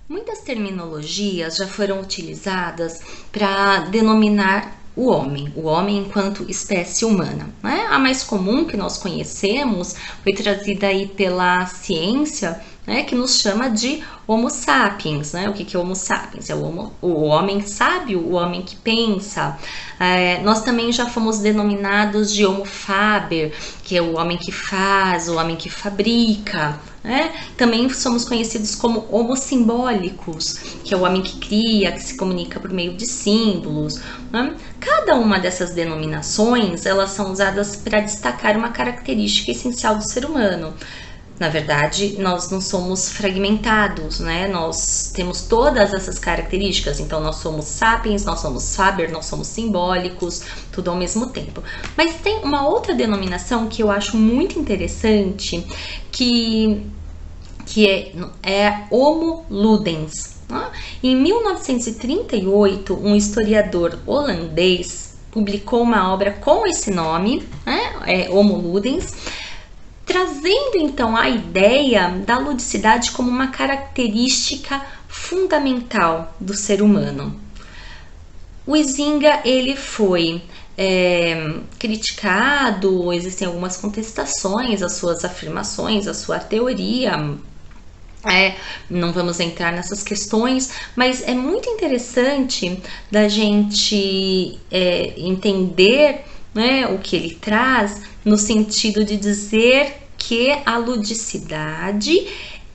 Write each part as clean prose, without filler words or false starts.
Muitas terminologias já foram utilizadas para denominar o homem enquanto espécie humana, né? A mais comum que nós conhecemos foi trazida aí pela ciência, né, que nos chama de Homo sapiens, né? O que é Homo sapiens? É o homem sábio, o homem que pensa. Nós também já fomos denominados de Homo faber, que é o homem que faz, o homem que fabrica, né? Também somos conhecidos como Homo simbólicos, que é o homem que cria, que se comunica por meio de símbolos, né? Cada uma dessas denominações, elas são usadas para destacar uma característica essencial do ser humano. Na verdade, nós não somos fragmentados, né? Nós temos todas essas características, então nós somos sapiens, nós somos faber, nós somos simbólicos, tudo ao mesmo tempo. Mas tem uma outra denominação que eu acho muito interessante, que é Homo ludens. Em 1938, um historiador holandês publicou uma obra com esse nome, né? Homo ludens, trazendo então a ideia da ludicidade como uma característica fundamental do ser humano. O Huizinga, ele foi criticado, existem algumas contestações às suas afirmações, à sua teoria. Não vamos entrar nessas questões, mas é muito interessante da gente entender, né, o que ele traz, no sentido de dizer que a ludicidade,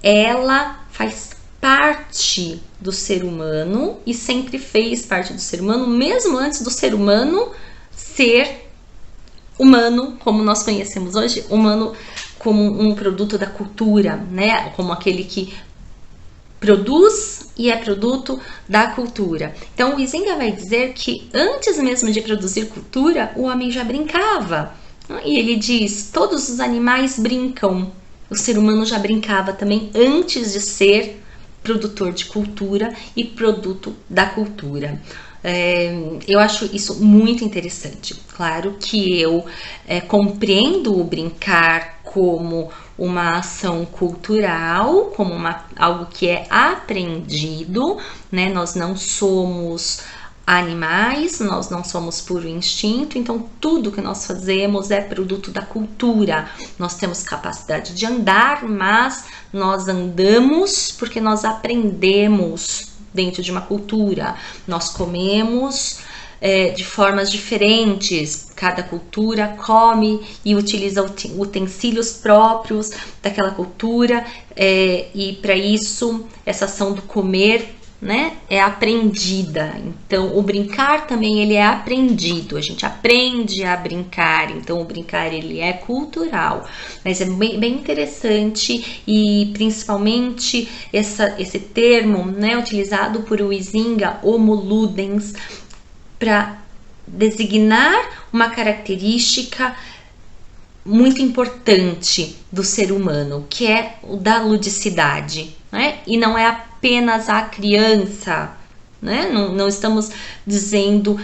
ela faz parte do ser humano e sempre fez parte do ser humano, mesmo antes do ser humano ser humano como nós conhecemos hoje, humano como um produto da cultura, né? Como aquele que produz e é produto da cultura. Então, o Huizinga vai dizer que antes mesmo de produzir cultura, o homem já brincava. E ele diz, todos os animais brincam. O ser humano já brincava também antes de ser produtor de cultura e produto da cultura. Eu acho isso muito interessante. Claro que eu compreendo o brincar como uma ação cultural, como algo que é aprendido, né? Nós não somos animais, nós não somos puro instinto, então tudo que nós fazemos é produto da cultura. Nós temos capacidade de andar, mas nós andamos porque nós aprendemos dentro de uma cultura. Nós comemos de formas diferentes, cada cultura come e utiliza utensílios próprios daquela cultura, e para isso essa ação do comer, né, é aprendida. Então o brincar também ele é aprendido, a gente aprende a brincar, então o brincar ele é cultural, mas é bem interessante, e principalmente esse termo, né, utilizado por Huizinga, Homo ludens, para designar uma característica muito importante do ser humano, que é o da ludicidade, né? E não é apenas a criança, né? Não estamos dizendo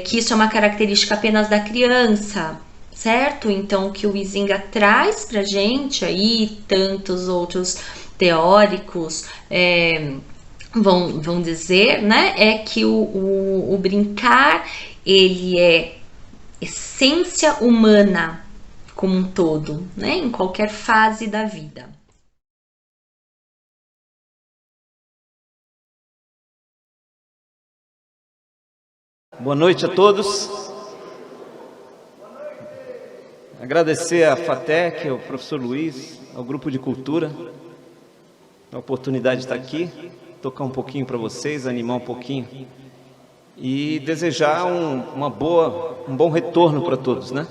que isso é uma característica apenas da criança, certo? Então, o que o Huizinga traz pra gente aí, tantos outros teóricos vão dizer, né, é que o brincar, ele é essência humana como um todo, né, em qualquer fase da vida. Boa noite a todos. Agradecer à FATEC, ao professor Luiz, ao Grupo de Cultura, a oportunidade de estar aqui, tocar um pouquinho para vocês, animar um pouquinho e desejar um bom retorno para todos, né?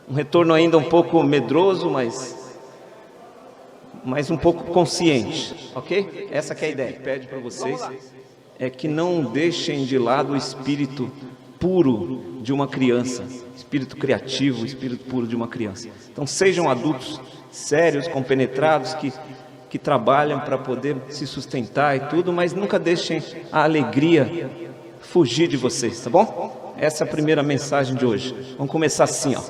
Um retorno ainda um pouco medroso, mas um pouco consciente, ok? Essa que é a ideia. Pede para vocês é que não deixem de lado o espírito puro de uma criança, espírito criativo, espírito puro de uma criança. Então sejam adultos sérios, compenetrados, que trabalham para poder se sustentar e tudo, mas nunca deixem a alegria fugir de vocês, tá bom? Essa é a primeira mensagem de hoje. Vamos começar assim, ó.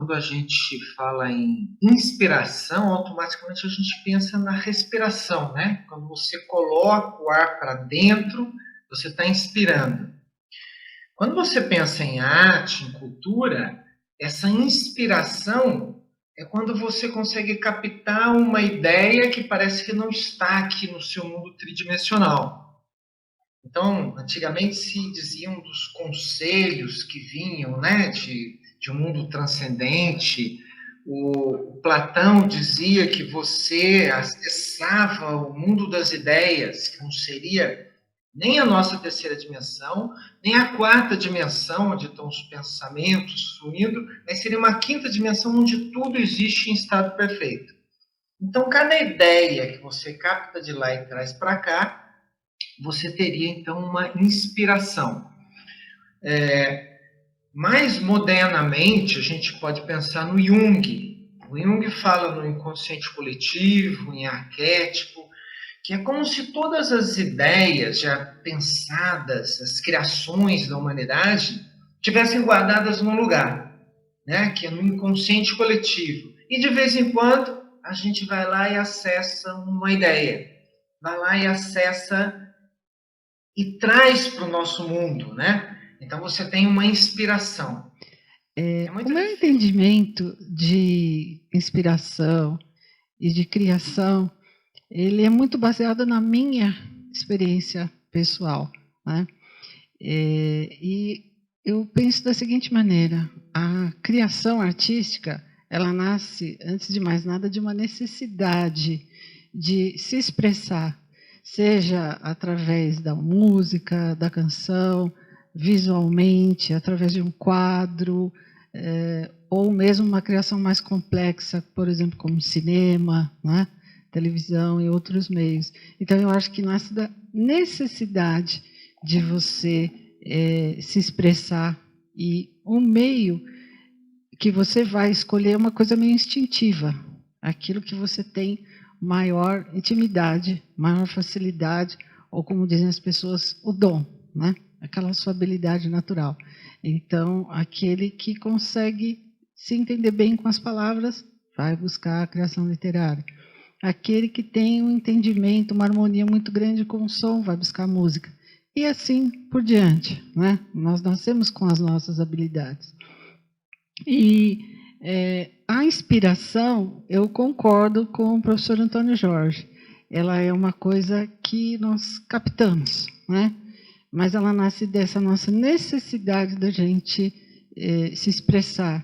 Quando a gente fala em inspiração, automaticamente a gente pensa na respiração, né? Quando você coloca o ar para dentro, você está inspirando. Quando você pensa em arte, em cultura, essa inspiração é quando você consegue captar uma ideia que parece que não está aqui no seu mundo tridimensional. Então, antigamente se diziam dos conselhos que vinham, né, de um mundo transcendente. O Platão dizia que você acessava o mundo das ideias, que não seria nem a nossa terceira dimensão, nem a quarta dimensão, onde estão os pensamentos fluindo, mas seria uma quinta dimensão onde tudo existe em estado perfeito. Então, cada ideia que você capta de lá e traz para cá, você teria então uma inspiração. Mais modernamente, a gente pode pensar no Jung. O Jung fala no inconsciente coletivo, em arquétipo, que é como se todas as ideias já pensadas, as criações da humanidade, tivessem guardadas num lugar, né? Que é no inconsciente coletivo. E de vez em quando a gente vai lá e acessa uma ideia, vai lá e acessa e traz para o nosso mundo, né? Então você tem uma inspiração. O meu entendimento de inspiração e de criação, ele é muito baseado na minha experiência pessoal, né? E eu penso da seguinte maneira: a criação artística, ela nasce, antes de mais nada, de uma necessidade de se expressar, seja através da música, da canção, visualmente, através de um quadro, ou mesmo uma criação mais complexa, por exemplo, como cinema, né? Televisão e outros meios. Então, eu acho que nasce da necessidade de você se expressar, e o meio que você vai escolher é uma coisa meio instintiva, aquilo que você tem maior intimidade, maior facilidade, ou como dizem as pessoas, o dom, né? Aquela sua habilidade natural. Então, aquele que consegue se entender bem com as palavras, vai buscar a criação literária. Aquele que tem um entendimento, uma harmonia muito grande com o som, vai buscar a música. E assim por diante, né? Nós nascemos com as nossas habilidades. E a inspiração, eu concordo com o professor Antônio Jorge. Ela é uma coisa que nós captamos, né? Mas ela nasce dessa nossa necessidade da gente se expressar.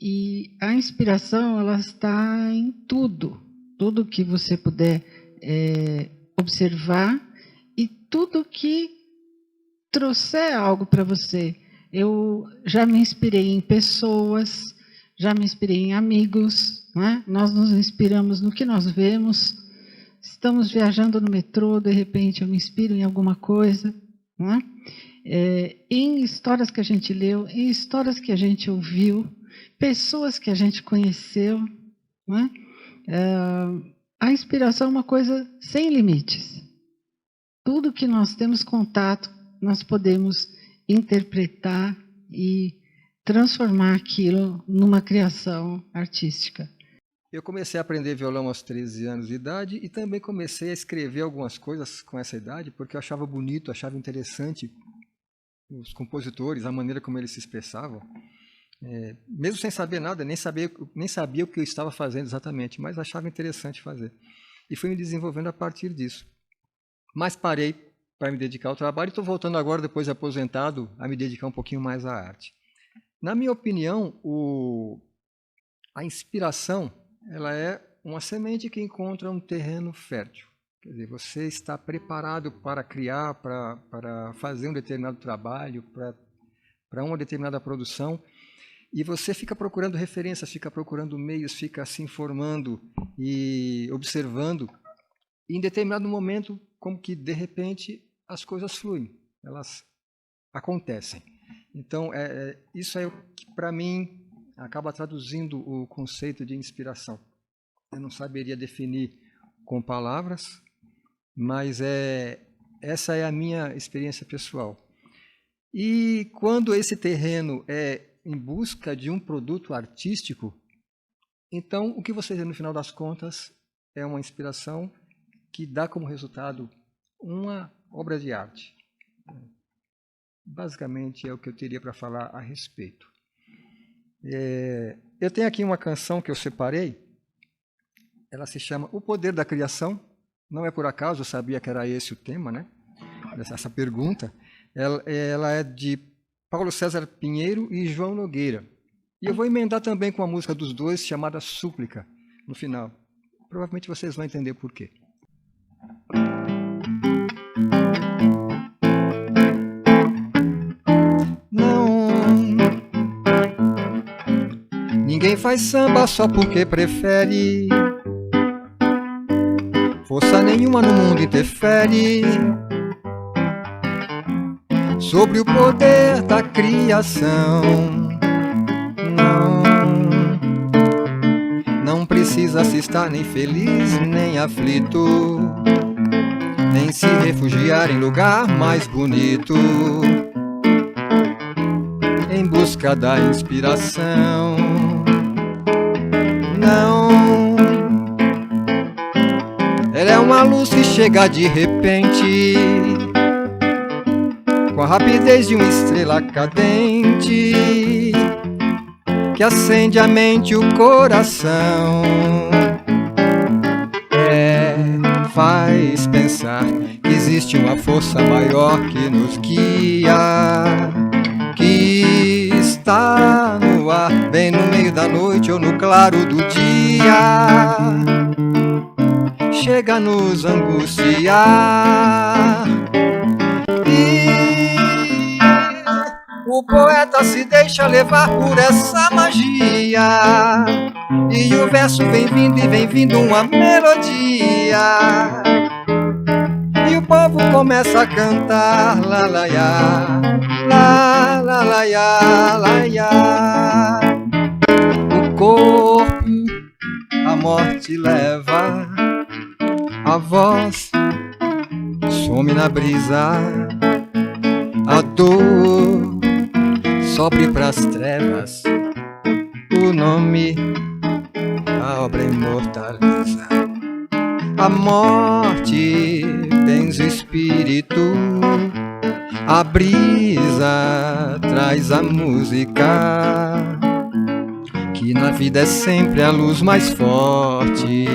E a inspiração, ela está em tudo. Tudo que você puder observar e tudo que trouxer algo para você. Eu já me inspirei em pessoas, já me inspirei em amigos, né? Nós nos inspiramos no que nós vemos. Estamos viajando no metrô, de repente eu me inspiro em alguma coisa, né? Em histórias que a gente leu, em histórias que a gente ouviu, pessoas que a gente conheceu, né? A inspiração é uma coisa sem limites. Tudo que nós temos contato, nós podemos interpretar e transformar aquilo numa criação artística. Eu comecei a aprender violão aos 13 anos de idade e também comecei a escrever algumas coisas com essa idade, porque eu achava bonito, achava interessante os compositores, a maneira como eles se expressavam. Mesmo sem saber nada, nem sabia o que eu estava fazendo exatamente, mas achava interessante fazer. E fui me desenvolvendo a partir disso. Mas parei para me dedicar ao trabalho e estou voltando agora, depois de aposentado, a me dedicar um pouquinho mais à arte. Na minha opinião, a inspiração, ela é uma semente que encontra um terreno fértil. Quer dizer, você está preparado para criar, para fazer um determinado trabalho, para uma determinada produção, e você fica procurando referências, fica procurando meios, fica se informando e observando. E em determinado momento, como que de repente as coisas fluem, elas acontecem. Então, isso é o que para mim acaba traduzindo o conceito de inspiração. Eu não saberia definir com palavras, mas essa é a minha experiência pessoal. E quando esse terreno é em busca de um produto artístico, então o que você vê no final das contas é uma inspiração que dá como resultado uma obra de arte. Basicamente é o que eu teria para falar a respeito. Eu tenho aqui uma canção que eu separei, ela se chama O Poder da Criação. Não é por acaso, eu sabia que era esse o tema, né? Essa pergunta. Ela é de Paulo César Pinheiro e João Nogueira. E eu vou emendar também com a música dos dois, chamada Súplica, no final. Provavelmente vocês vão entender por quê. Ninguém faz samba só porque prefere. Força nenhuma no mundo interfere sobre o poder da criação. Não precisa se estar nem feliz, nem aflito, nem se refugiar em lugar mais bonito, em busca da inspiração. Não, ela é uma luz que chega de repente, com a rapidez de uma estrela cadente, que acende a mente e o coração. Faz pensar que existe uma força maior que nos guia, que está no ar, bem no meio da noite ou no claro do dia, chega a nos angustiar. E o poeta se deixa levar por essa magia, e o verso vem vindo e vem vindo uma melodia, e o povo começa a cantar lá lá ya, lá lá lá ya, lá ya. O corpo a morte leva, a voz some na brisa, a dor sobe pras trevas, o nome a obra imortaliza. A morte benze o espírito, a brisa traz a música, que na vida é sempre a luz mais forte,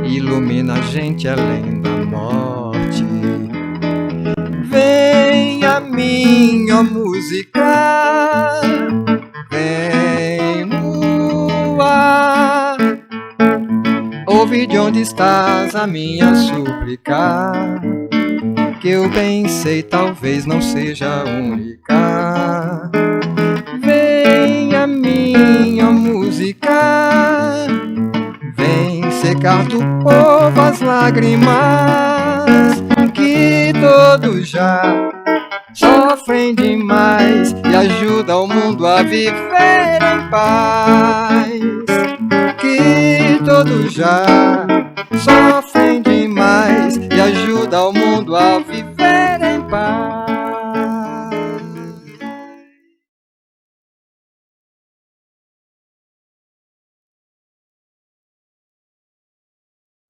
ilumina a gente além da morte. Vem a mim, ó música, vem no ar, ouve de onde estás a minha súplica, que eu bem sei talvez não seja a única. Vem a mim, ó música, vem secar do povo as lágrimas, que todos já sofrem demais, e ajuda o mundo a viver em paz. Que todos já sofrem demais, e ajuda o mundo a viver em paz.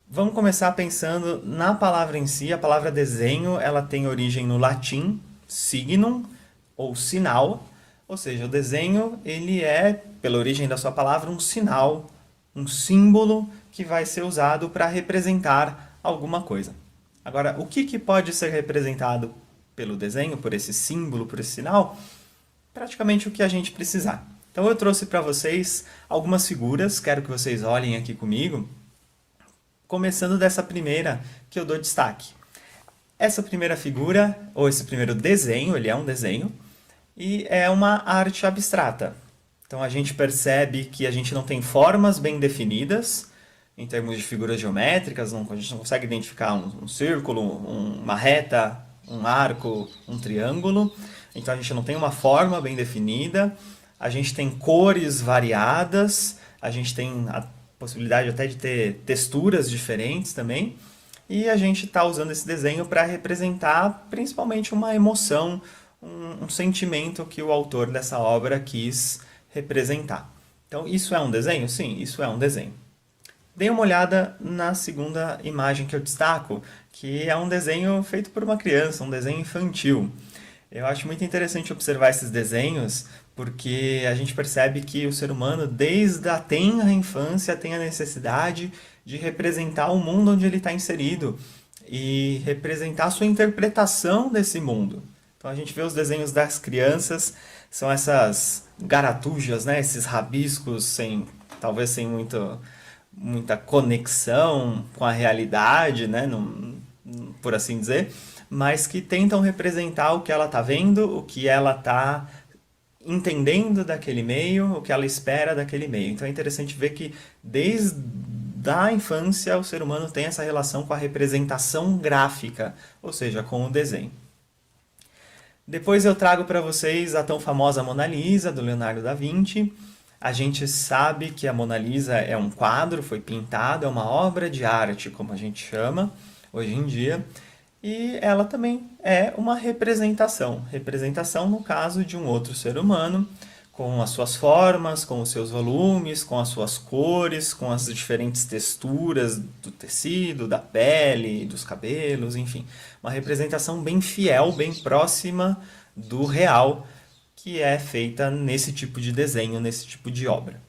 Vamos começar pensando na palavra em si. A palavra desenho, ela tem origem no latim, signum, ou sinal. Ou seja, o desenho, ele é, pela origem da sua palavra, um sinal, um símbolo que vai ser usado para representar alguma coisa. Agora, o que pode ser representado pelo desenho, por esse símbolo, por esse sinal? Praticamente o que a gente precisar. Então eu trouxe para vocês algumas figuras, quero que vocês olhem aqui comigo, começando dessa primeira que eu dou destaque. Essa primeira figura, ou esse primeiro desenho, ele é um desenho, e é uma arte abstrata. Então a gente percebe que a gente não tem formas bem definidas, em termos de figuras geométricas, a gente não consegue identificar um círculo, uma reta, um arco, um triângulo. Então a gente não tem uma forma bem definida, a gente tem cores variadas, a gente tem a possibilidade até de ter texturas diferentes também, e a gente está usando esse desenho para representar principalmente uma emoção, um sentimento que o autor dessa obra quis representar. Então, isso é um desenho? Sim, isso é um desenho. Dê uma olhada na segunda imagem que eu destaco, que é um desenho feito por uma criança, um desenho infantil. Eu acho muito interessante observar esses desenhos, porque a gente percebe que o ser humano, desde a tenra infância, tem a necessidade de representar o mundo onde ele está inserido e representar a sua interpretação desse mundo. Então a gente vê os desenhos das crianças, são essas garatujas, né? Esses rabiscos talvez sem muita conexão com a realidade, né? Por assim dizer, mas que tentam representar o que ela está vendo, o que ela está entendendo daquele meio, o que ela espera daquele meio. Então é interessante ver que desde a infância o ser humano tem essa relação com a representação gráfica, ou seja, com o desenho. Depois eu trago para vocês a tão famosa Mona Lisa, do Leonardo da Vinci. A gente sabe que a Mona Lisa é um quadro, foi pintado, é uma obra de arte, como a gente chama hoje em dia. E ela também é uma representação. Representação no caso de um outro ser humano, com as suas formas, com os seus volumes, com as suas cores, com as diferentes texturas do tecido, da pele, dos cabelos, enfim. Uma representação bem fiel, bem próxima do real, que é feita nesse tipo de desenho, nesse tipo de obra.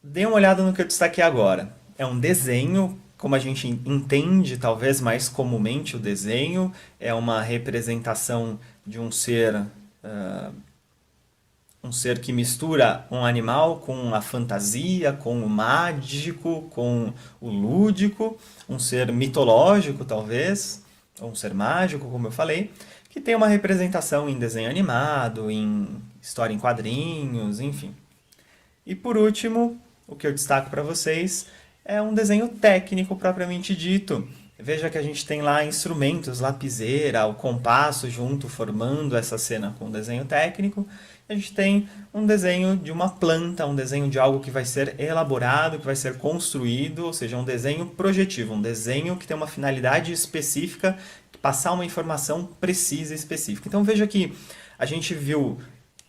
Dê uma olhada no que eu destaquei agora. É um desenho, como a gente entende talvez mais comumente o desenho, é uma representação de um ser que mistura um animal com a fantasia, com o mágico, com o lúdico, um ser mitológico talvez, ou um ser mágico, como eu falei, que tem uma representação em desenho animado, em história em quadrinhos, enfim. E por último, o que eu destaco para vocês é um desenho técnico propriamente dito. Veja que a gente tem lá instrumentos, lapiseira, o compasso junto, formando essa cena com o desenho técnico. A gente tem um desenho de uma planta, um desenho de algo que vai ser elaborado, que vai ser construído, ou seja, um desenho projetivo, um desenho que tem uma finalidade específica, passar uma informação precisa e específica. Então veja que a gente viu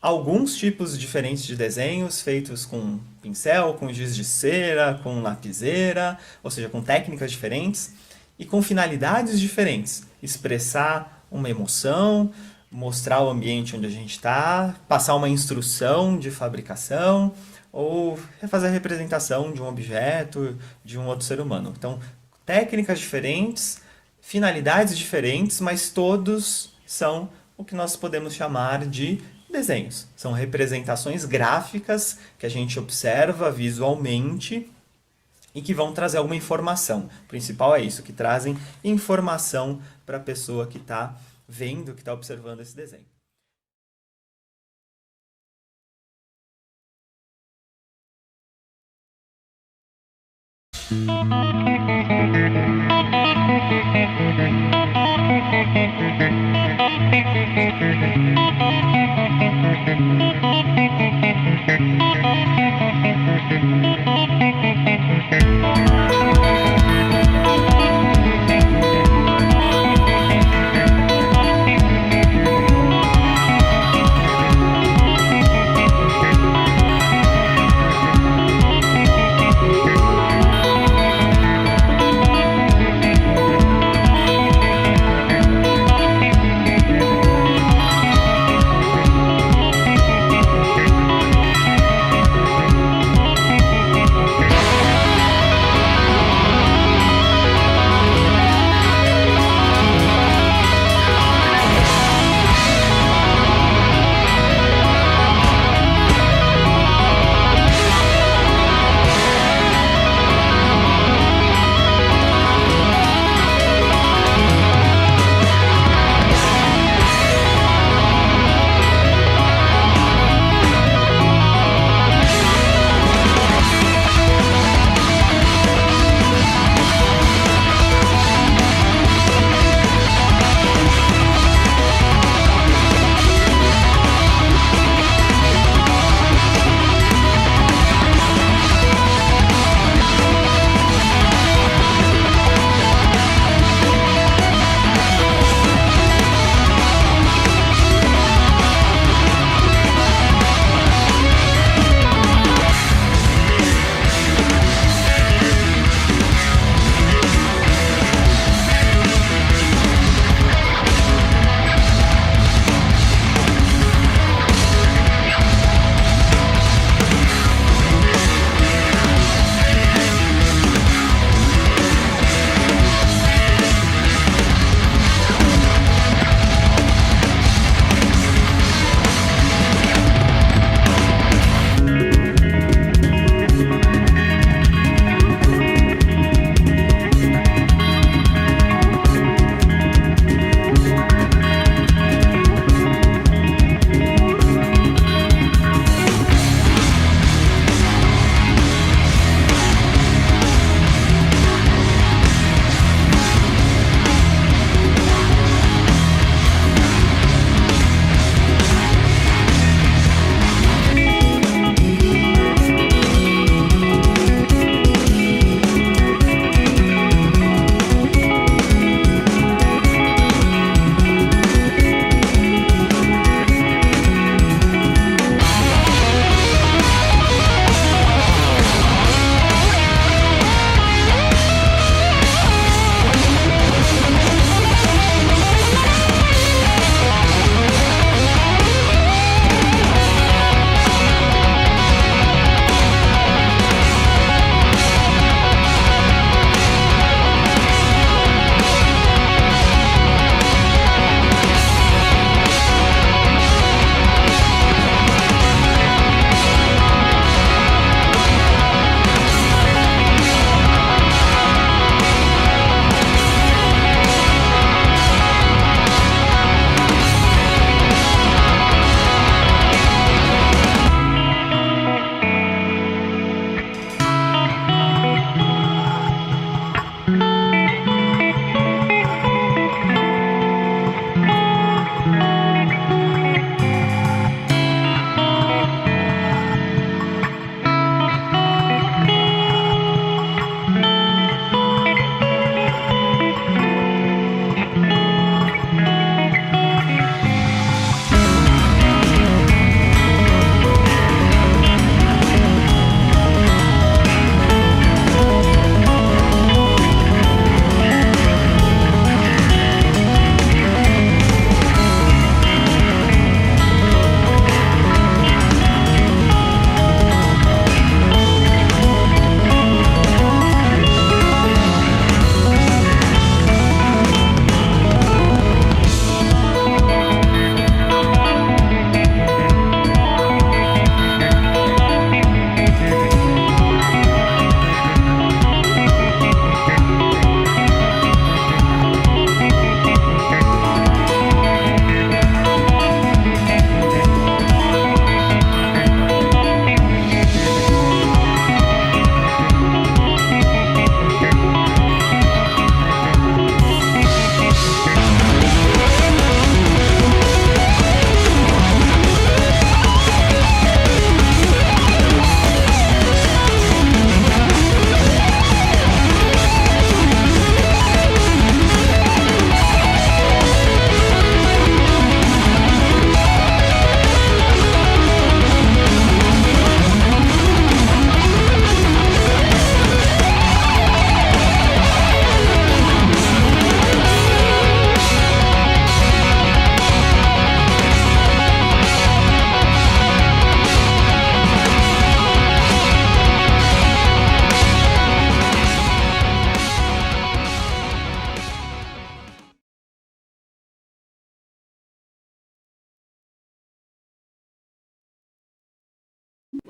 alguns tipos diferentes de desenhos feitos com pincel, com giz de cera, com lapiseira, ou seja, com técnicas diferentes e com finalidades diferentes. Expressar uma emoção, mostrar o ambiente onde a gente está, passar uma instrução de fabricação ou fazer a representação de um objeto, de um outro ser humano. Então, técnicas diferentes, finalidades diferentes, mas todos são o que nós podemos chamar de desenhos. São representações gráficas que a gente observa visualmente e que vão trazer alguma informação. O principal é isso, que trazem informação para a pessoa que está vendo, que está observando esse desenho.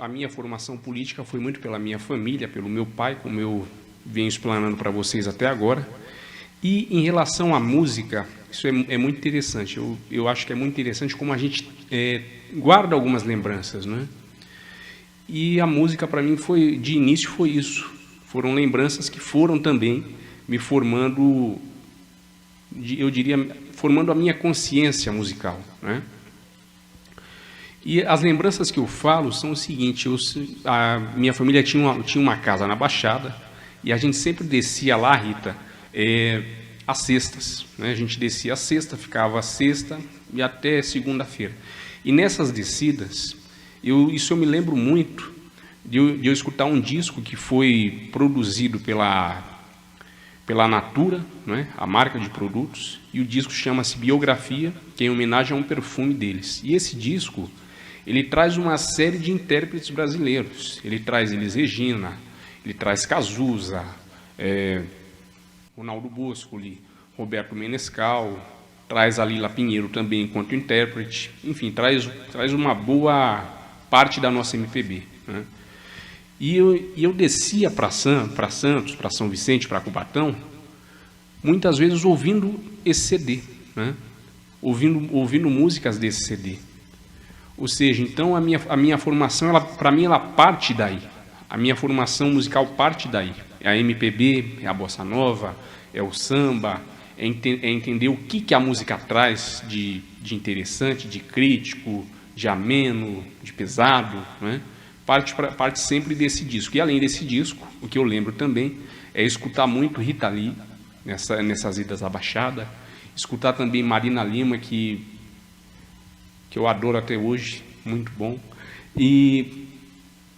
A minha formação política foi muito pela minha família, pelo meu pai, como eu venho explanando para vocês até agora. E em relação à música, isso é muito interessante. Eu acho que é muito interessante como a gente guarda algumas lembranças, né? E a música, para mim, de início foi isso. Foram lembranças que foram também me formando, eu diria, formando a minha consciência musical, né? E as lembranças que eu falo são o seguinte: a minha família tinha uma casa na Baixada e a gente sempre descia lá, Rita, às sextas, né? A gente descia à sexta, ficava à sexta e até segunda-feira. E nessas descidas, isso eu me lembro muito de eu escutar um disco que foi produzido pela Natura, né? A marca de produtos, e o disco chama-se Biografia, que é em homenagem a um perfume deles. E esse disco, ele traz uma série de intérpretes brasileiros. Ele traz Elis Regina, ele traz Cazuza, Ronaldo Boscoli, Roberto Menescal, traz a Lila Pinheiro também enquanto intérprete. Enfim, traz uma boa parte da nossa MPB, né? E eu descia para Santos, para São Vicente, para Cubatão, muitas vezes ouvindo esse CD, né? Ouvindo músicas desse CD. Ou seja, então a minha formação, para mim, ela parte daí. A minha formação musical parte daí. É a MPB, é a bossa nova, é o samba, é entender o que a música traz de interessante, de crítico, de ameno, de pesado, né? Parte sempre desse disco. E além desse disco, o que eu lembro também é escutar muito Rita Lee, nessas idas à Baixada, escutar também Marina Lima, que eu adoro até hoje, muito bom. E,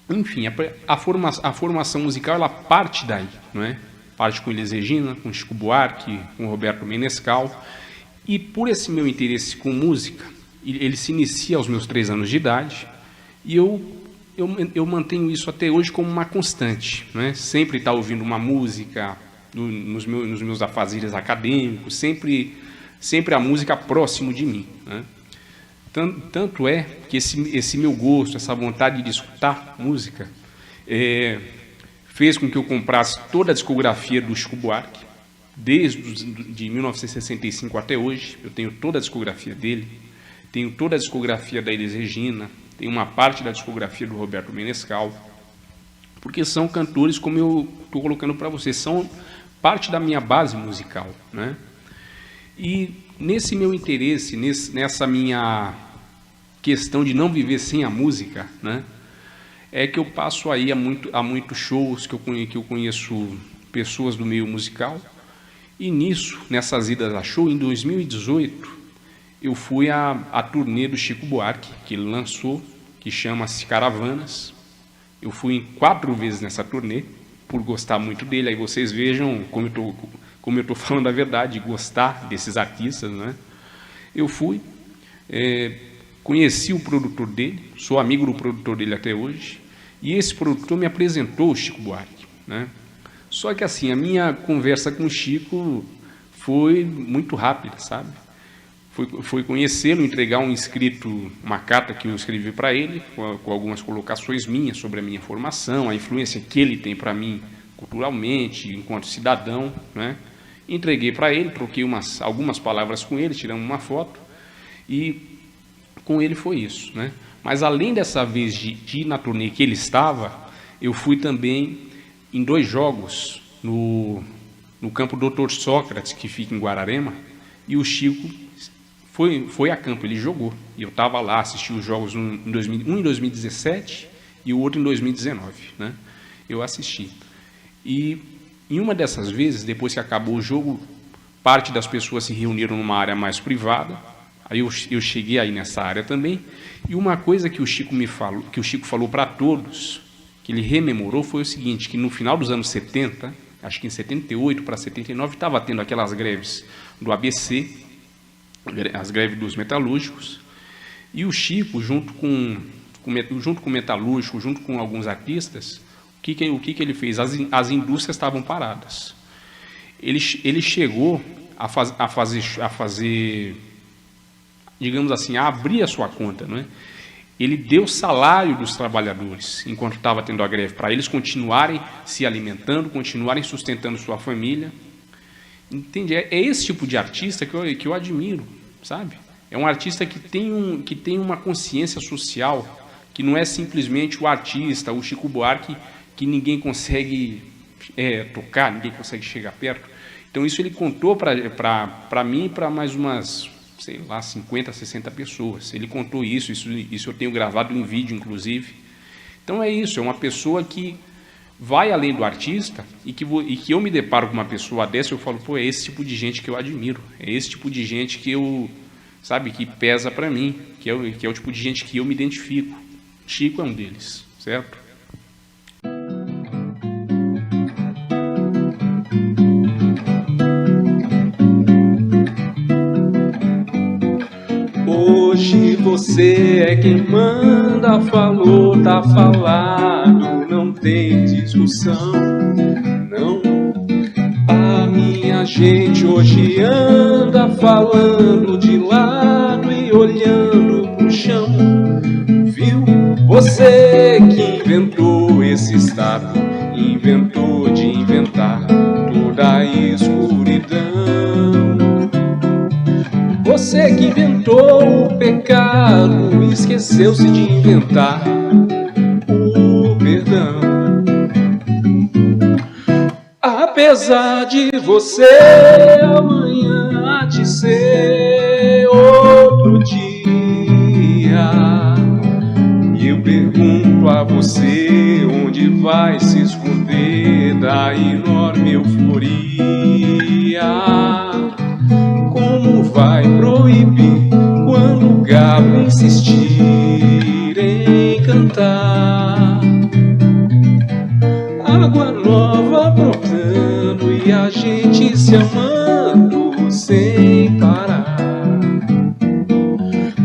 enfim, a formação musical, ela parte daí, não é? Parte com Elis Regina, com Chico Buarque, com Roberto Menescal. E por esse meu interesse com música, ele se inicia aos meus 3 anos de idade, e eu mantenho isso até hoje como uma constante, né? Sempre estar ouvindo uma música nos meus afazeres acadêmicos, sempre a música próximo de mim, né? Tanto é que esse meu gosto, essa vontade de escutar música, fez com que eu comprasse toda a discografia do Chico Buarque, de 1965 até hoje. Eu tenho toda a discografia dele, tenho toda a discografia da Elis Regina, tem uma parte da discografia do Roberto Menescal, porque são cantores, como eu estou colocando para vocês, são parte da minha base musical, né? E nesse meu interesse, nessa minha questão de não viver sem a música, né, é que eu passo aí a muitos shows, que eu conheço pessoas do meio musical, e nessas idas a show, em 2018, eu fui à turnê do Chico Buarque, que ele lançou, que chama-se Caravanas. Eu fui 4 vezes nessa turnê, por gostar muito dele. Aí vocês vejam como eu estou falando a verdade, gostar desses artistas, né? Eu fui, conheci o produtor dele, sou amigo do produtor dele até hoje, e esse produtor me apresentou o Chico Buarque, né? Só que assim, a minha conversa com o Chico foi muito rápida, sabe? Foi conhecê-lo, entregar uma carta que eu escrevi para ele, com algumas colocações minhas sobre a minha formação, a influência que ele tem para mim culturalmente, enquanto cidadão, né? Entreguei para ele, troquei algumas palavras com ele, tiramos uma foto, e com ele foi isso, né? Mas além dessa vez de ir na turnê que ele estava, eu fui também em 2 jogos no campo Dr. Sócrates, que fica em Guararema, e o Chico foi a campo, ele jogou. E eu estava lá, assisti os jogos, um em 2017 e o outro em 2019, né? Eu assisti. E em uma dessas vezes, depois que acabou o jogo, parte das pessoas se reuniram numa área mais privada. Aí eu cheguei aí nessa área também. E uma coisa que o Chico falou para todos, que ele rememorou, foi o seguinte: que no final dos anos 70, acho que em 78 para 79, estava tendo aquelas greves do ABC, as greves dos metalúrgicos, e o Chico, junto com o metalúrgico, junto com alguns artistas, o que ele fez? As indústrias estavam paradas. Ele chegou a fazer, digamos assim, a abrir a sua conta, não é? Ele deu salário dos trabalhadores enquanto estava tendo a greve, para eles continuarem se alimentando, continuarem sustentando sua família. Entende? É esse tipo de artista que eu admiro, sabe? É um artista que tem uma consciência social, que não é simplesmente o artista, o Chico Buarque, que ninguém consegue tocar, ninguém consegue chegar perto. Então isso ele contou para mim e para mais umas, sei lá, 50, 60 pessoas. Ele contou isso eu tenho gravado em vídeo, inclusive. Então é isso, é uma pessoa que vai além do artista e que eu me deparo com uma pessoa dessa, eu falo, pô, é esse tipo de gente que eu admiro, é esse tipo de gente que eu, sabe, que pesa para mim, que é o tipo de gente que eu me identifico. Chico é um deles, certo? Hoje você é quem manda, falou, tá falado, não tem discussão, não. A minha gente hoje anda falando de lado e olhando pro chão, viu? Você que inventou esse estado, inventou de inventar toda a escuridão. Você que inventou o pecado, esqueceu-se de inventar o perdão. Apesar de você, amanhã há de ser outro dia. E eu pergunto a você, onde vai se esconder da enorme euforia? Como vai proibir quando o galo insistir em cantar? Água nova brotando e a gente se amando sem parar.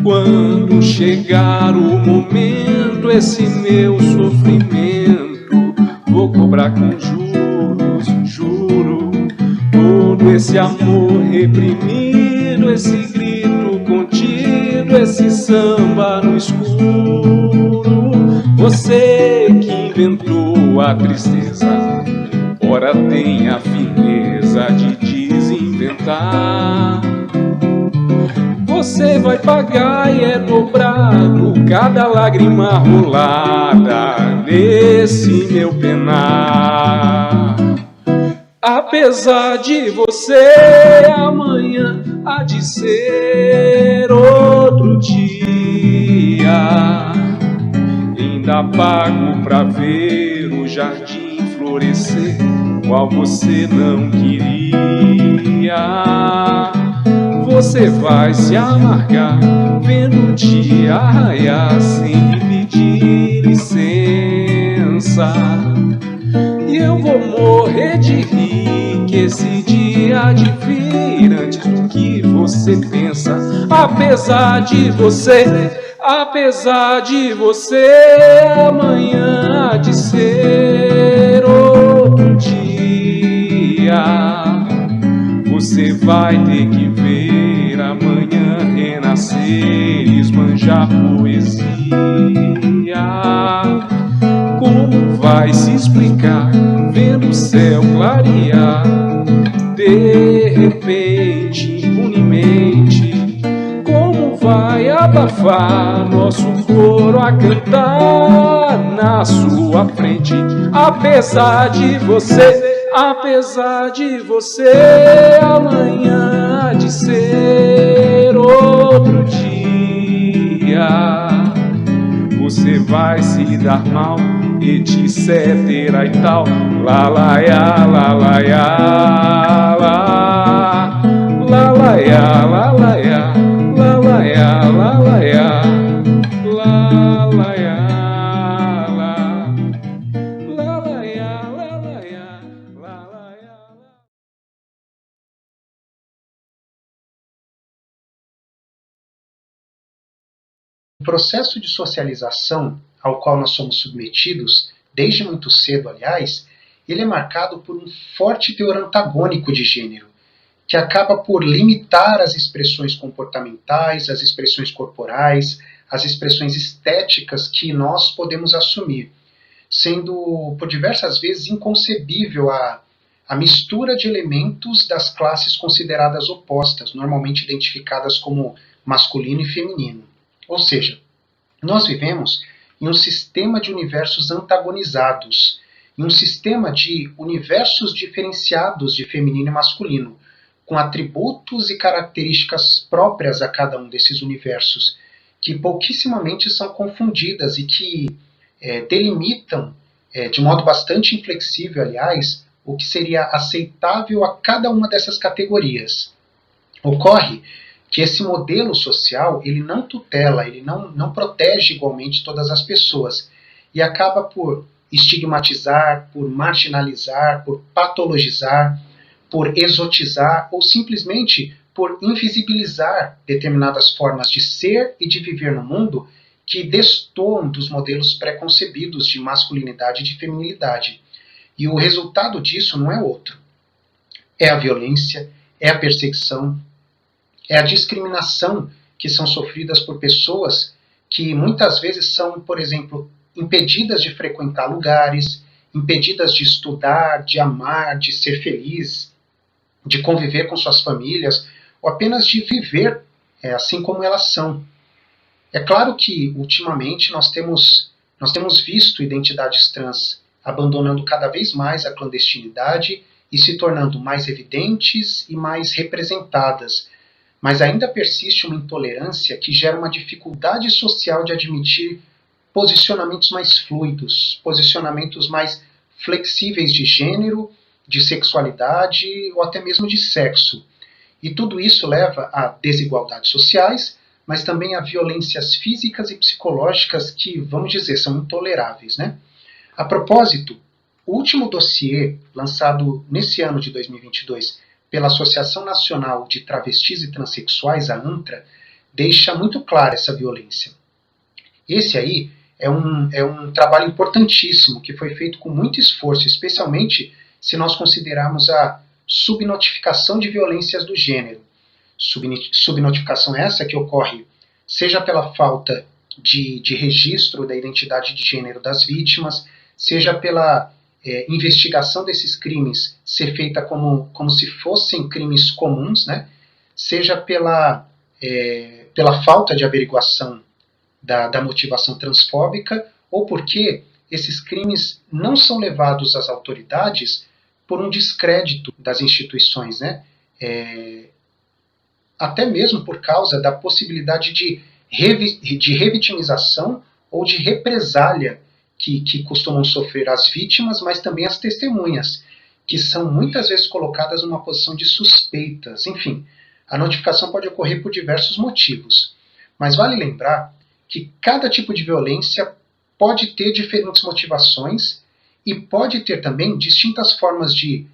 Quando chegar o momento, esse meu sofrimento vou cobrar com juros, juro. Todo esse amor reprimido, esse grito contido, esse samba no escuro. Você que inventou a tristeza, ora tem a fineza de desinventar. Você vai pagar e é dobrado cada lágrima rolada nesse meu penar. Apesar de você, amanhã há de ser outro dia. Ainda pago pra ver o jardim florescer, qual você não queria. Você vai se amargar vendo o dia raiar sem pedir licença. E eu vou morrer de rir que esse dia há de vir antes do que você pensa. Apesar de você, amanhã há de ser outro dia. Você vai ter que ver amanhã renascer, esbanjar poesia. Como vai se explicar vendo o céu clarear de repente, impunemente? Como vai abafar nosso coro a cantar na sua frente? Apesar de você, amanhã há de ser outro dia. Você vai se dar mal, etc e tal. Lá lá ya, lá lá ya, lá lá ya, lá lá ya, lá lá ya, lá lá ya, lá lá ya, lá lá ya, lá lá ya, lá lá ya. O processo de socialização ao qual nós somos submetidos, desde muito cedo, aliás, ele é marcado por um forte teor antagônico de gênero, que acaba por limitar as expressões comportamentais, as expressões corporais, as expressões estéticas que nós podemos assumir, sendo por diversas vezes inconcebível a mistura de elementos das classes consideradas opostas, normalmente identificadas como masculino e feminino. Ou seja, nós vivemos em um sistema de universos antagonizados, em um sistema de universos diferenciados de feminino e masculino, com atributos e características próprias a cada um desses universos, que pouquissimamente são confundidas e que delimitam, de modo bastante inflexível, aliás, o que seria aceitável a cada uma dessas categorias. Ocorre que esse modelo social ele não tutela, ele não protege igualmente todas as pessoas e acaba por estigmatizar, por marginalizar, por patologizar, por exotizar ou simplesmente por invisibilizar determinadas formas de ser e de viver no mundo que destoam dos modelos pré-concebidos de masculinidade e de feminilidade. E o resultado disso não é outro. É a violência, é a perseguição, é a discriminação que são sofridas por pessoas que muitas vezes são, por exemplo, impedidas de frequentar lugares, impedidas de estudar, de amar, de ser feliz, de conviver com suas famílias, ou apenas de viver assim como elas são. É claro que, ultimamente, nós temos visto identidades trans abandonando cada vez mais a clandestinidade e se tornando mais evidentes e mais representadas, mas ainda persiste uma intolerância que gera uma dificuldade social de admitir posicionamentos mais fluidos, posicionamentos mais flexíveis de gênero, de sexualidade ou até mesmo de sexo. E tudo isso leva a desigualdades sociais, mas também a violências físicas e psicológicas que, vamos dizer, são intoleráveis, né? A propósito, o último dossiê lançado nesse ano de 2022 pela Associação Nacional de Travestis e Transsexuais, a ANTRA, deixa muito clara essa violência. Esse aí é um trabalho importantíssimo que foi feito com muito esforço, especialmente se nós considerarmos a subnotificação de violências do gênero. Subnotificação essa que ocorre seja pela falta de registro da identidade de gênero das vítimas, seja pela investigação desses crimes ser feita como se fossem crimes comuns, né? Seja pela falta de averiguação da motivação transfóbica, ou porque esses crimes não são levados às autoridades por um descrédito das instituições, né? Até mesmo por causa da possibilidade de revitimização ou de represália que costumam sofrer as vítimas, mas também as testemunhas, que são muitas vezes colocadas numa posição de suspeitas. Enfim, a notificação pode ocorrer por diversos motivos, mas vale lembrar que cada tipo de violência pode ter diferentes motivações e pode ter também distintas formas de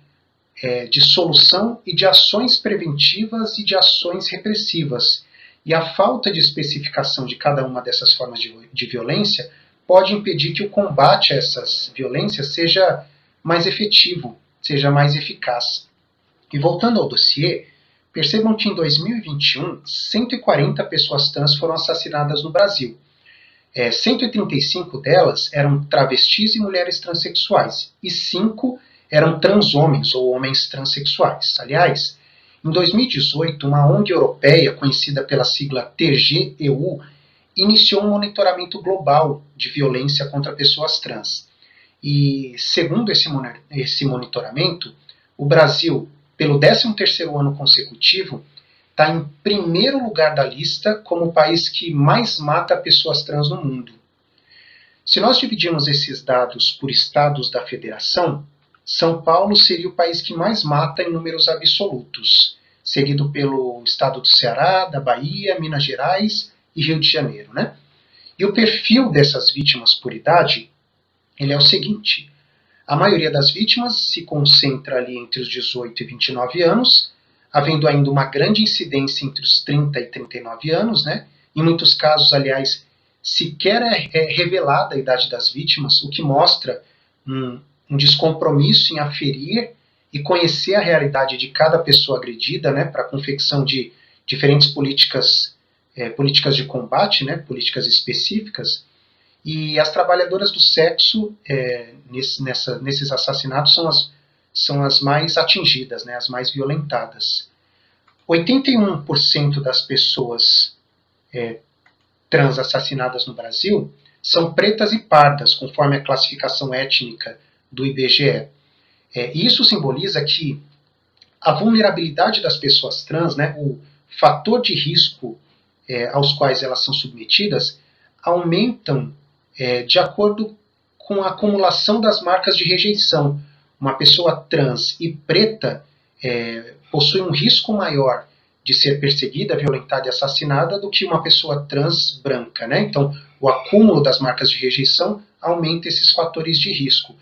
solução e de ações preventivas e de ações repressivas. E a falta de especificação de cada uma dessas formas de violência pode impedir que o combate a essas violências seja mais efetivo, seja mais eficaz. E voltando ao dossiê, percebam que em 2021, 140 pessoas trans foram assassinadas no Brasil. 135 delas eram travestis e mulheres transexuais, e 5 eram transhomens ou homens transexuais. Aliás, em 2018, uma ONG europeia, conhecida pela sigla TGEU, iniciou um monitoramento global de violência contra pessoas trans. E, segundo esse monitoramento, o Brasil, pelo 13º ano consecutivo, está em primeiro lugar da lista como o país que mais mata pessoas trans no mundo. Se nós dividirmos esses dados por estados da federação, São Paulo seria o país que mais mata em números absolutos, seguido pelo estado do Ceará, da Bahia, Minas Gerais e Rio de Janeiro, né? E o perfil dessas vítimas por idade, ele é o seguinte: a maioria das vítimas se concentra ali entre os 18 e 29 anos, havendo ainda uma grande incidência entre os 30 e 39 anos, né? Em muitos casos, aliás, sequer é revelada a idade das vítimas, o que mostra um descompromisso em aferir e conhecer a realidade de cada pessoa agredida, né, para a confecção de diferentes políticas políticas de combate, né, políticas específicas, e as trabalhadoras do sexo nesses assassinatos são as mais atingidas, né, as mais violentadas. 81% das pessoas trans assassinadas no Brasil são pretas e pardas, conforme a classificação étnica do IBGE. E isso simboliza que a vulnerabilidade das pessoas trans, né, o fator de risco aos quais elas são submetidas, aumentam de acordo com a acumulação das marcas de rejeição. Uma pessoa trans e preta possui um risco maior de ser perseguida, violentada e assassinada do que uma pessoa trans branca, né? Então, o acúmulo das marcas de rejeição aumenta esses fatores de risco,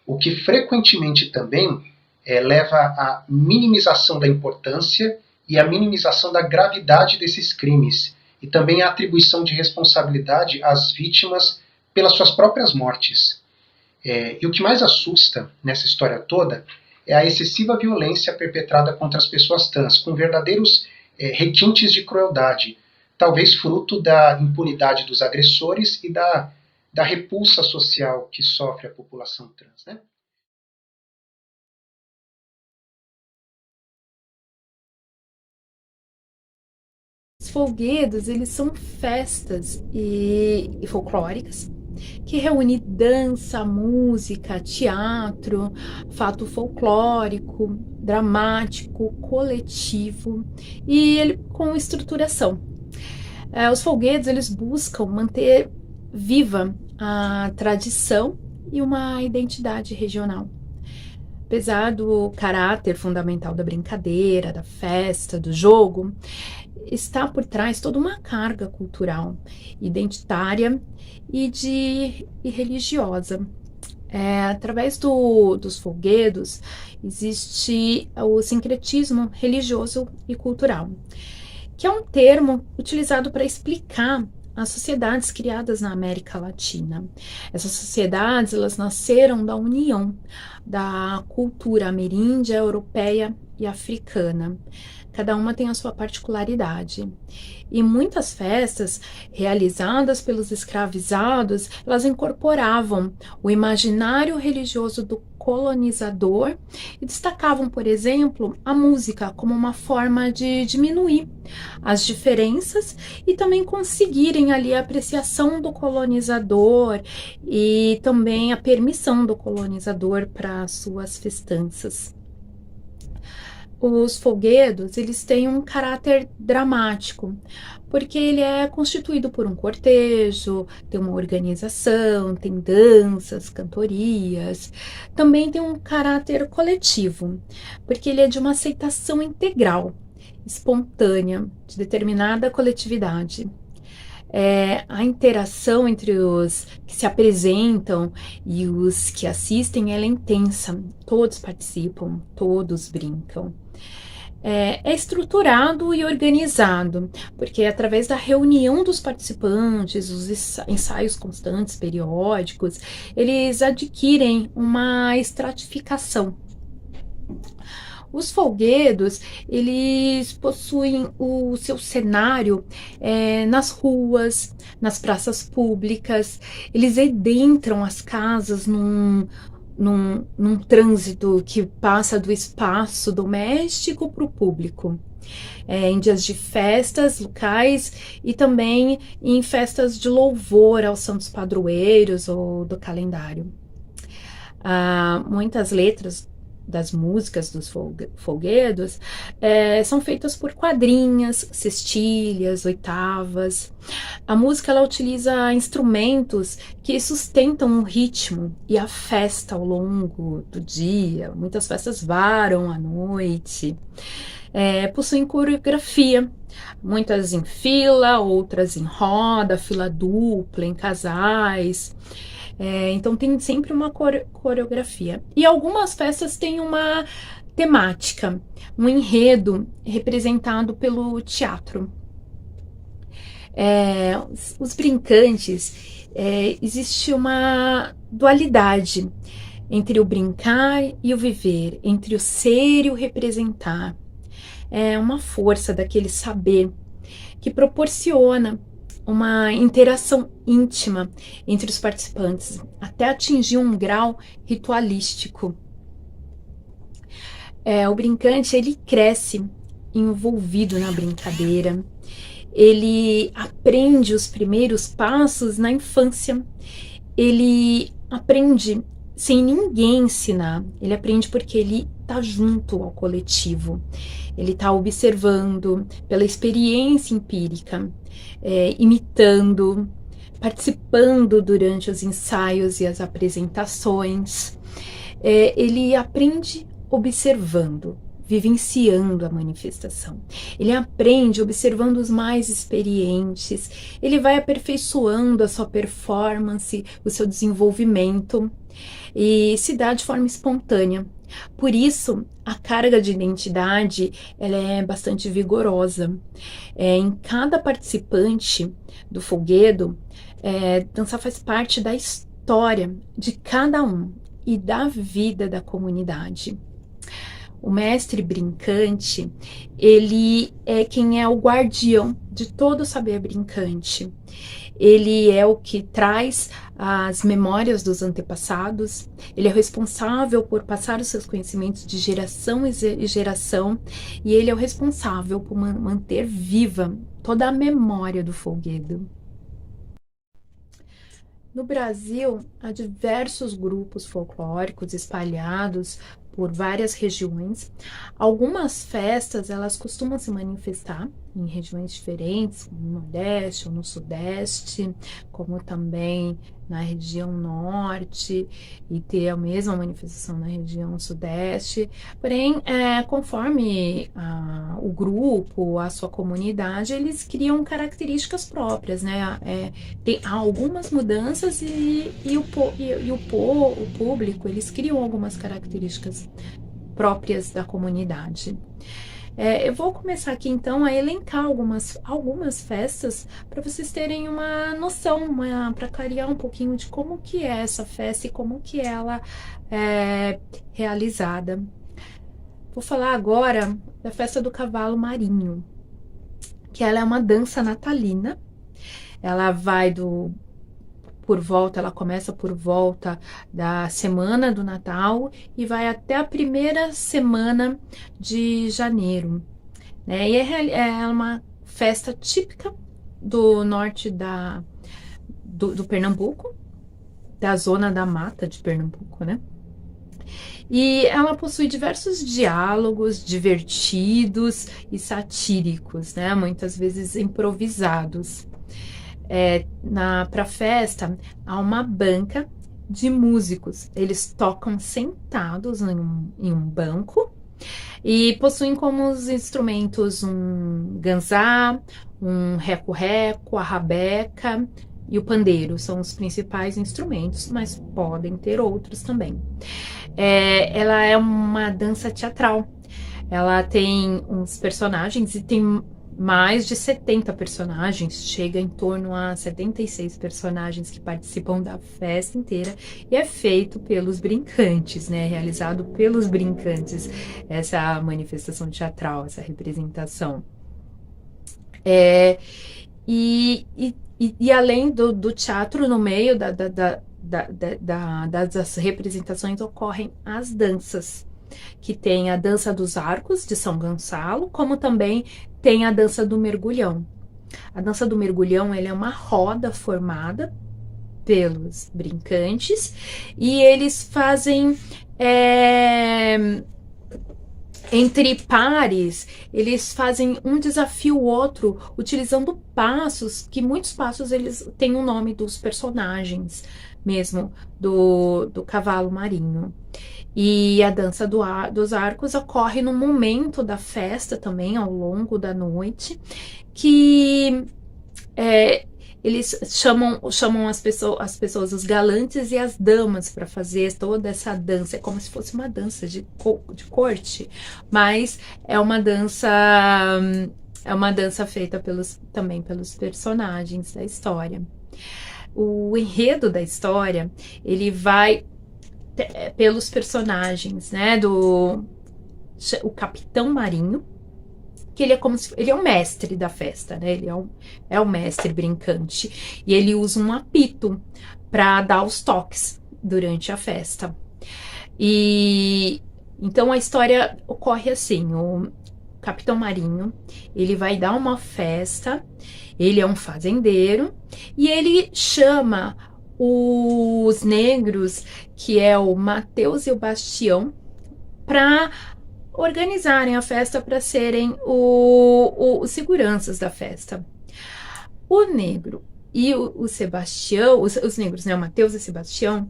o que frequentemente também leva à minimização da importância e à minimização da gravidade desses crimes, e também à atribuição de responsabilidade às vítimas pelas suas próprias mortes. E o que mais assusta nessa história toda é a excessiva violência perpetrada contra as pessoas trans, com verdadeiros requintes de crueldade, talvez fruto da impunidade dos agressores e da repulsa social que sofre a população trans, né? Os folguedos, eles são festas e folclóricas que reúne dança, música, teatro, fato folclórico, dramático, coletivo e ele com estruturação. Os folguedos, eles buscam manter viva a tradição e uma identidade regional. Apesar do caráter fundamental da brincadeira, da festa, do jogo, está por trás toda uma carga cultural, identitária e religiosa. Através dos folguedos existe o sincretismo religioso e cultural, que é um termo utilizado para explicar as sociedades criadas na América Latina. Essas sociedades, elas nasceram da união da cultura ameríndia, europeia e africana. Cada uma tem a sua particularidade. E muitas festas realizadas pelos escravizados, elas incorporavam o imaginário religioso do colonizador e destacavam, por exemplo, a música como uma forma de diminuir as diferenças e também conseguirem ali a apreciação do colonizador e também a permissão do colonizador para suas festanças. Os folguedos, eles têm um caráter dramático, porque ele é constituído por um cortejo, tem uma organização, tem danças, cantorias. Também tem um caráter coletivo, porque ele é de uma aceitação integral, espontânea, de determinada coletividade. A interação entre os que se apresentam e os que assistem, ela é intensa. Todos participam, todos brincam. É estruturado e organizado, porque através da reunião dos participantes, os ensaios constantes, periódicos, eles adquirem uma estratificação. Os folguedos, eles possuem o seu cenário nas ruas, nas praças públicas, eles adentram as casas num trânsito que passa do espaço doméstico para o público. Em dias de festas locais e também em festas de louvor aos santos padroeiros ou do calendário. Muitas letras das músicas dos folguedos são feitas por quadrinhas, cestilhas, oitavas. A música, ela utiliza instrumentos que sustentam o ritmo e a festa ao longo do dia. Muitas festas varam à noite. Possuem coreografia, muitas em fila, outras em roda, fila dupla, em casais. Então tem sempre uma coreografia. E algumas festas têm uma temática, um enredo representado pelo teatro. Os brincantes, existe uma dualidade entre o brincar e o viver, entre o ser e o representar. É uma força daquele saber que proporciona uma interação íntima entre os participantes, até atingir um grau ritualístico. O brincante, ele cresce envolvido na brincadeira, ele aprende os primeiros passos na infância, ele aprende sem ninguém ensinar, ele aprende porque ele está junto ao coletivo, ele está observando pela experiência empírica, imitando, participando durante os ensaios e as apresentações. Ele aprende observando, vivenciando a manifestação. Ele aprende observando os mais experientes, ele vai aperfeiçoando a sua performance, o seu desenvolvimento, e se dá de forma espontânea. Por isso, a carga de identidade ela é bastante vigorosa. Em cada participante do folguedo, dançar faz parte da história de cada um e da vida da comunidade. O mestre brincante, ele é quem é o guardião de todo o saber brincante. Ele é o que traz as memórias dos antepassados, ele é responsável por passar os seus conhecimentos de geração em geração, e ele é o responsável por manter viva toda a memória do folguedo. No Brasil, há diversos grupos folclóricos espalhados por várias regiões. Algumas festas, elas costumam se manifestar em regiões diferentes, como no Nordeste ou no Sudeste, como também na região Norte, e ter a mesma manifestação na região Sudeste. Porém, conforme o grupo, a sua comunidade, eles criam características próprias, né? Há algumas mudanças e o público, eles criam algumas características próprias da comunidade. Eu vou começar aqui então a elencar algumas festas para vocês terem uma noção, para clarear um pouquinho de como que é essa festa e como que ela é realizada. Vou falar agora da festa do cavalo marinho, que ela é uma dança natalina. Ela vai ela começa por volta da semana do Natal e vai até a primeira semana de janeiro, né? E é uma festa típica do norte do Pernambuco, da zona da mata de Pernambuco, né? E ela possui diversos diálogos divertidos e satíricos, né? Muitas vezes improvisados. Para a festa, há uma banca de músicos. Eles tocam sentados em um banco e possuem como os instrumentos um ganzá, um reco-reco, a rabeca e o pandeiro. São os principais instrumentos, mas podem ter outros também. Ela é uma dança teatral. Ela tem uns personagens e tem mais de 70 personagens, chega em torno a 76 personagens que participam da festa inteira, e é feito pelos brincantes, né? Realizado pelos brincantes, essa manifestação teatral, essa representação. E além do teatro, no meio das representações ocorrem as danças, que tem a dança dos arcos de São Gonçalo, como também tem a dança do mergulhão. A dança do mergulhão ela é uma roda formada pelos brincantes e eles fazem entre pares, eles fazem um desafio o outro, utilizando passos, que muitos passos eles têm o nome dos personagens mesmo, do cavalo marinho. E a dança dos arcos ocorre no momento da festa também, ao longo da noite, que eles chamam as pessoas, os galantes e as damas, para fazer toda essa dança. É como se fosse uma dança de corte, mas é uma dança feita também pelos personagens da história. O enredo da história, ele vai pelos personagens, né, o Capitão Marinho, que ele é como se ele é o mestre da festa, né? Ele é o mestre brincante e ele usa um apito para dar os toques durante a festa. E então a história ocorre assim: o Capitão Marinho, ele vai dar uma festa, ele é um fazendeiro e ele chama os negros, que é o Mateus e o Bastião, para organizarem a festa, para serem os seguranças da festa. O negro e o Sebastião, os negros, né, o Mateus e o Sebastião,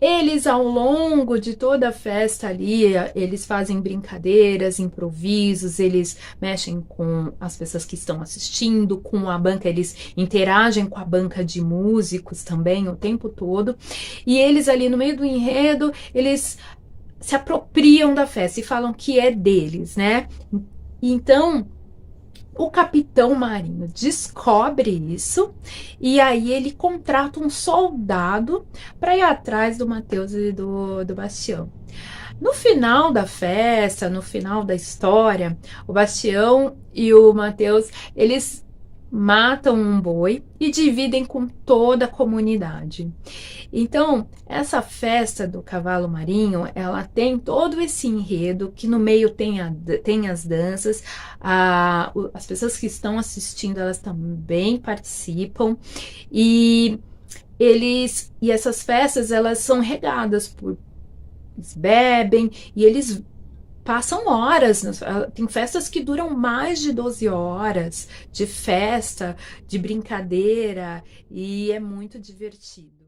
eles ao longo de toda a festa ali, eles fazem brincadeiras, improvisos, eles mexem com as pessoas que estão assistindo, com a banca, eles interagem com a banca de músicos também o tempo todo, e eles ali no meio do enredo, eles se apropriam da festa e falam que é deles, né? Então, o Capitão Marinho descobre isso e aí ele contrata um soldado para ir atrás do Mateus e do Bastião. No final da festa, no final da história, o Bastião e o Mateus, eles matam um boi e dividem com toda a comunidade. Então, essa festa do cavalo marinho, ela tem todo esse enredo, que no meio tem as danças, as pessoas que estão assistindo, elas também participam, e essas festas, elas são regadas por... Eles bebem e eles passam horas, tem festas que duram mais de 12 horas de festa, de brincadeira, e é muito divertido.